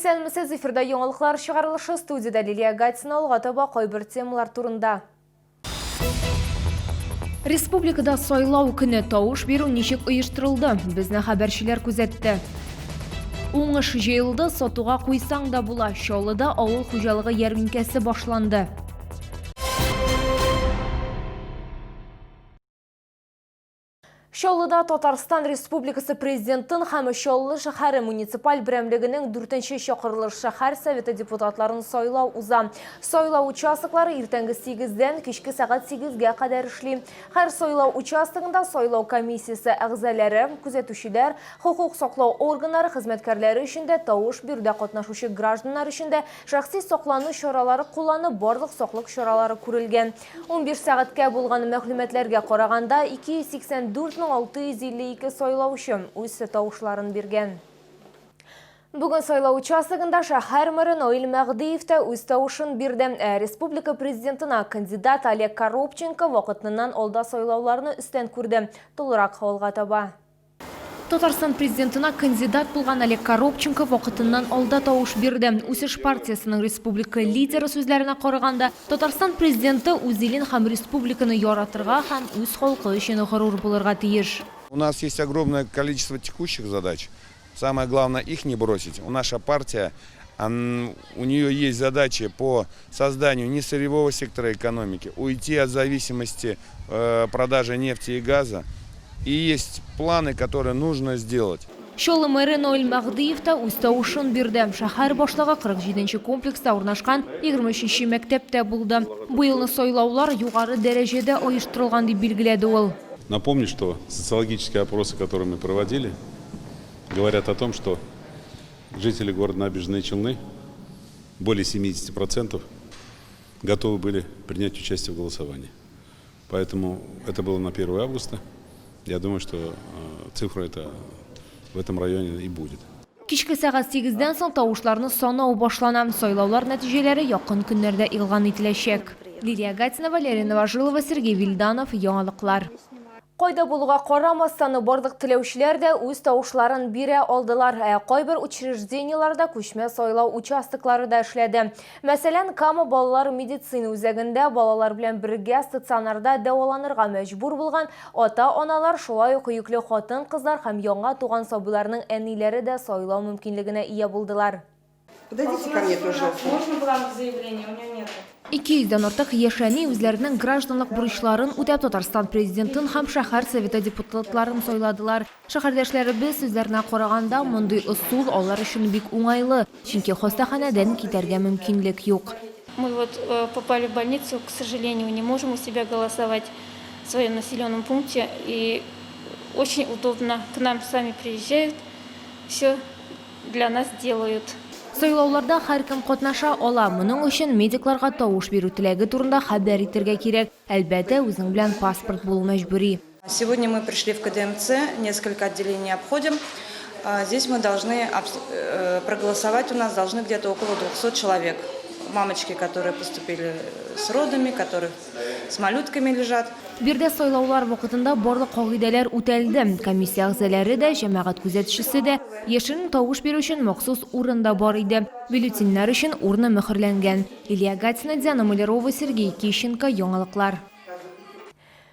Исәнмесез, эфирда яңалыклар чыгарылышы, студияда Лилия Гатина, таба кайбер темалар турында. Республикада сайлау көне тауыш беру ничек оештырылды? Безне хәбәрчеләр күзәтте. Уңыш җыелды, сатуга куйсаң да була. Чаллыда авыл хуҗалыгы ярминкәсе башланды. Чаллыда Татарстан Республикасы президентын һәм Чаллы шәһәре муниципаль берәмлегенең 4-нче чакырылыш шәһәр советы депутатларын сайлау уза. Сайлау участоклары иртәнге 8-дән кичке сәгать 8-гә кадәр эшли. Һәр сайлау участогында сайлау комиссиясе әгъзалары, күзәтүчеләр, хукук саклау органнары хезмәткәрләре өчен дә, тавыш бирүдә катнашучы гражданнар өчен дә шәхси саклану чаралары кулланып, барлык саклык чаралары күрелгән. 15 сәгатькә булган мәгълүматларга караганда 284,652 сайлаучы үз тавышларын биргән. Бүген сайлау участогында шәһәр мэры Наил Мәгъдиев та үз тавышын бирде. Республика президентына кандидат Олег Коробченко вакытыннан алда сайлауларны өстән күрде. Тулырак хавылга таба. Татарстан президентына кандидат булган Олег Коробченко вакытыннан алда тавыш бирде. Үсеш партиясының республика лидеры сүзләренә караганда, Татарстан президенты үз илен һәм республиканы яратырга һәм үз халкы өчен горур булырга тиеш. У нас есть огромное количество текущих задач. Самое главное их не бросить. Наша партия, у нее есть задачи по созданию несырьевого сектора экономики, уйти от зависимости продажи нефти и газа. И есть планы, которые нужно сделать. Чаллы мэры Наил Мәгъдиев та үз тавышын бирде. Шәһәр башлыгы 47-нче комплекста урнашкан 23-нче мәктәптә булды. Бу елны сайлаулар югары дәрәҗәдә оештырылган дип билгеләде ул. Напомню, что социологические опросы, которые мы проводили, говорят о том, что жители города Набережные Челны, более 70%, готовы были принять участие в голосовании. Поэтому это было на 1 августа. Я думаю, что цифра это в этом районе и будет. Кичке сәгать 8-дән соң тавышларны санау башлана. Сайлаулар нәтиҗәләре якын көннәрдә игълан ителәчәк. Лилия Гатина, Валерия Новожилова, Сергей Вильданов, яңалыклар. Кайда булуга карамастан барлык теләүчеләр дә үз тавышларын бирә алдылар. Кайбер учреждениеларда күчмә сайлау участоклары да эшләде. Мәсәлән, Кама балалар медицина үзәгендә балалар белән бергә стационарда дәваланырга мәҗбүр булган ата-аналар, шулай ук йөкле хатын-кызлар һәм яңа туган сабыйларның әниләре дә сайлау мөмкинлегенә ия булдылар. Подойдите ко мне, пожалуйста. Можно бланк заявления? У меня нет. 200-дән артык яшәни үзләренең гражданлык бурычларын үтәп Татарстан президентын һәм шәһәр советы депутатларын сайладылар. Шәһәрдәшләребез сүзләренә караганда, мондый ысул алар өчен бик уңайлы, чөнки хастаханәдән китәргә мөмкинлек юк. Мы вот попали в больницу, к сожалению, не можем у себя голосовать в своем населенном пункте. И очень удобно. К нам сами приезжают, все для нас делают. Сайлауларда һәркем катнаша ала. Моның өчен медикларга тавыш бирү теләге турында хәбәр итәргә кирәк. Әлбәттә, үзең белән паспорт булу мәҗбүри. Сегодня мы пришли в КДМЦ, несколько отделений обходим. Здесь мы должны проголосовать, у нас должны где-то около 200 человек. Мамочки, которые поступили с родами, которые с малютками лежат. Бирдә сайлаулар вакытында барлык кагыйдәләр үтәлде. Комиссия әгъзалары да, җәмәгать күзәтчесе дә, яшерен тавыш бирү өчен махсус урында бар иде. Бюллетеннар өчен урны мөхөрләнгән. Лилия Гатина, Диана Малярова, Сергей Кищенко, яңалыклар.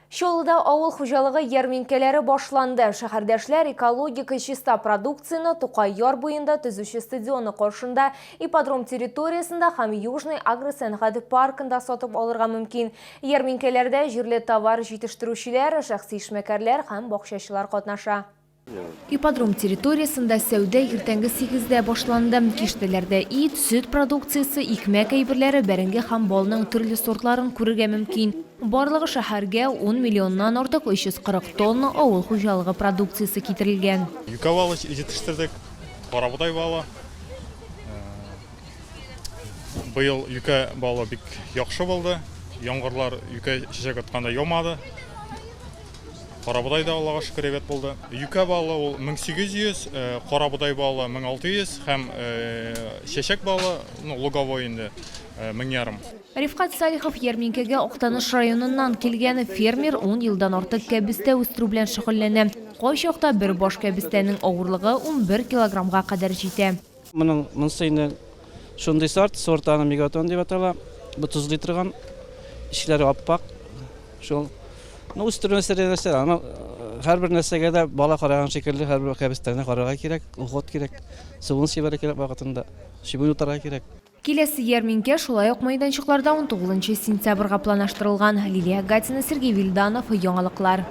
Чаллыда авыл хуҗалыгы ярминкәләре башланды. Шәһәрдәшләр экологик чиста продукцияны Тукай яр буенда төзүче стадионы каршында, ипподром территориясында һәм Южный агросәнәгать паркында сатып алырга мөмкин. Ярминкәләрдә җирле товар җитештерүчеләр, шәхси эшмәкәрләр һәм бакчачылар катнаша. Ипподром территориясында сәүдә иртәнге 8-дә башланды. Киштәләрдә ит, сөт продукциясе, икмәк әйберләре, бәрәңге һәм балның төрле сортларын күрергә мөмкин. Барлыгы шәһәргә 10 миллионнан артык 340 тонна авыл хуҗалыгы продукциясе китерелгән. Юка балы җитештердек, карабудай балы. Быел юка балы бик яхшы булды. Яңгырлар юка чәчәк атканда ямады. Карабудай да Аллага шөкер әйбәт булды. Юка балы ул 1800, карабудай балы 1600 һәм чәчәк балы луговой инде 1000. Рифкат Салихов ярминкәгә Актаныш районыннан килгән фермер 10 елдан артык кәбестә үстерү белән шөгыльләнә. Кайчакта бер баш кәбестәнең авырлыгы 11 килограммга кадәр җитә. Мынсыйны шундай сортаны мегатон деп атала. Бу 30 литрган ишләре аппак. Шул үстерү нәрсәләр, аны һәрбер нәрсәгә дә бала караган шикелле һәрбер кабестәне карарга кирәк, уход кирәк, суын сибәргә кирәк вакытында, шибын утарга кирәк. Келесі ярминке шулай ук майданчыкларда 19 сентябрьгә планлаштырылган. Лилия Гатина, Сергей Вильданов, яңалыклар.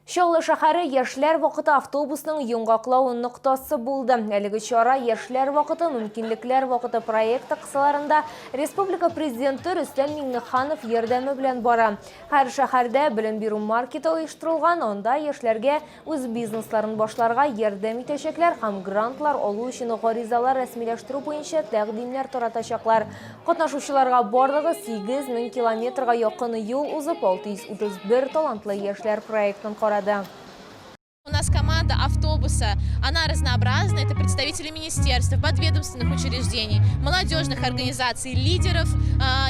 Шоллы шәһәре яшьләр вакыты автобусның йоңгаклау ноктасы булды. Әлеге чара яшьләр вакыты, мөмкинлекләр вакыты проекты кысаларында республика президенты Рөстәм Миңнеханов ярдәме белән бара. Һәр шәһәрдә белем бирү маркеты оештырылган, анда яшьләргә үз бизнесларын башларга ярдәм итәчәкләр һәм грантлар алу өчен гаризалар рәсмиләштерү буенча тәкъдимнәр таратачаклар. Катнашучыларга барлыгы 8000 километрга якын юл узып, 631 талантлы яшьләр проектын карады. У нас команда автобуса, она разнообразна, это представители министерств, подведомственных учреждений, молодежных организаций, лидеров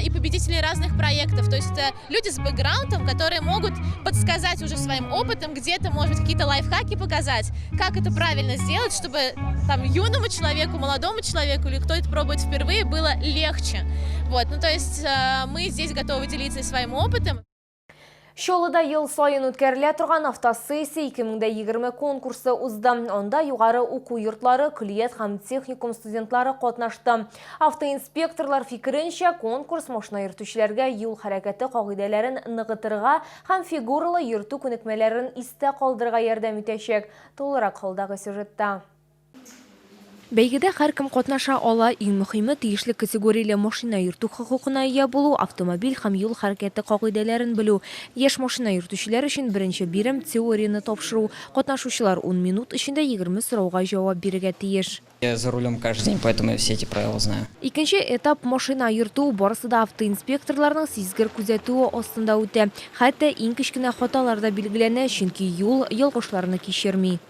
и победителей разных проектов. То есть это люди с бэкграундом, которые могут подсказать уже своим опытом, где-то, может быть, какие-то лайфхаки показать, как это правильно сделать, чтобы там юному человеку, молодому человеку или кто это пробует впервые, было легче. Вот, ну то есть мы здесь готовы делиться своим опытом. Шолыда ел сайын үткәрелә торган автосессия 2020 конкурсы узды. Онда югары уку йортлары, күлият һәм техникум студентлары катнашты. Автоинспекторлар фикеренчә, конкурс машина йөртүчеләргә юл хәрәкәте кагыйдәләрен ныгытырга һәм фигуралы йөртү күнекмәләрен истә калдырырга ярдәм итәчәк. Толырак халдагы сюжетта. Бәйгедә һәркем катнаша ала, иң мөһиме тиешле категорияле машина йөртү хокукына ия булу, автомобиль һәм юл хәрәкәте кагыйдәләрен белү. Яшь машина йөртүчеләр өчен беренче бирем теорияны тапшыру. Катнашучылар 10 минут эчендә 20 сорауга җавап бирергә тиеш. Я за рулем каждый день, поэтому я все эти правила знаю. Икенче этап машина йөртү барысы да автоинспекторларның сизгер күзәтүе астында үтә. Хәтта иң кечкенә хаталар да билгеләнә, чөнки юл ялгышларны кичерми.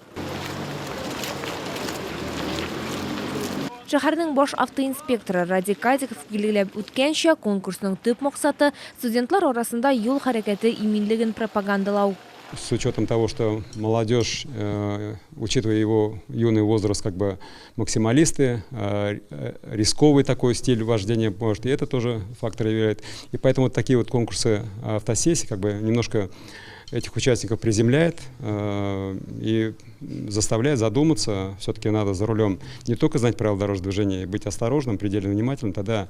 Шәһәрнең баш автоинспекторы Радик Кадиков билгеләп үткәнчә, конкурсның төп максаты студентлар арасында юл хәрәкәте иминлеген пропагандалау. С учетом того, что молодежь, учитывая его юный возраст, как бы максималисты, рисковый такой стиль вождения, может, и это тоже фактор является. И поэтому такие вот конкурсы автосессий как бы немножко этих участников приземляет и заставляет задуматься. Все-таки надо за рулем не только знать правила дорожного движения, и быть осторожным, предельно внимательным, тогда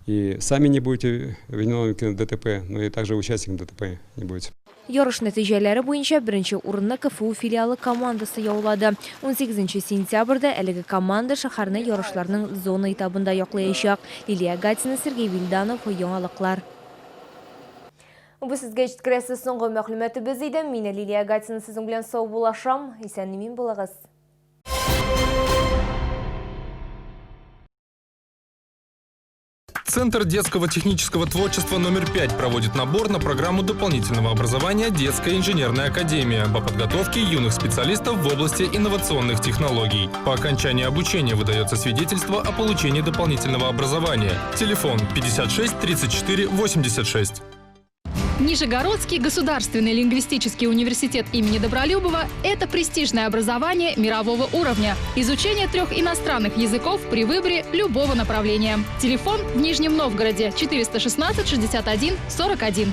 и сами не будете виновниками ДТП, но и также участником ДТП не будете. Ярыш нәтиҗәләре буенча беренче урынны КФУ филиалы командасы яулады. 18 сентябрьдә әлеге команда шәһәрне ярышларның зона этабында яклаячак. Лилия Гатина, Сергей Вильданов, яңалыклар. Бу сезгә җиткерәсе соңгы мәгълүматыбыз иде. Мин Лилия Гатина сезнең белән сау булашам. Исән-имин булыгыз. Центр детского технического творчества номер 5 проводит набор на программу дополнительного образования «Детская инженерная академия» по подготовке юных специалистов в области инновационных технологий. По окончании обучения выдается свидетельство о получении дополнительного образования. Телефон 56 34 86. Нижегородский государственный лингвистический университет имени Добролюбова – это престижное образование мирового уровня. Изучение 3 иностранных языков при выборе любого направления. Телефон в Нижнем Новгороде 416 61 41.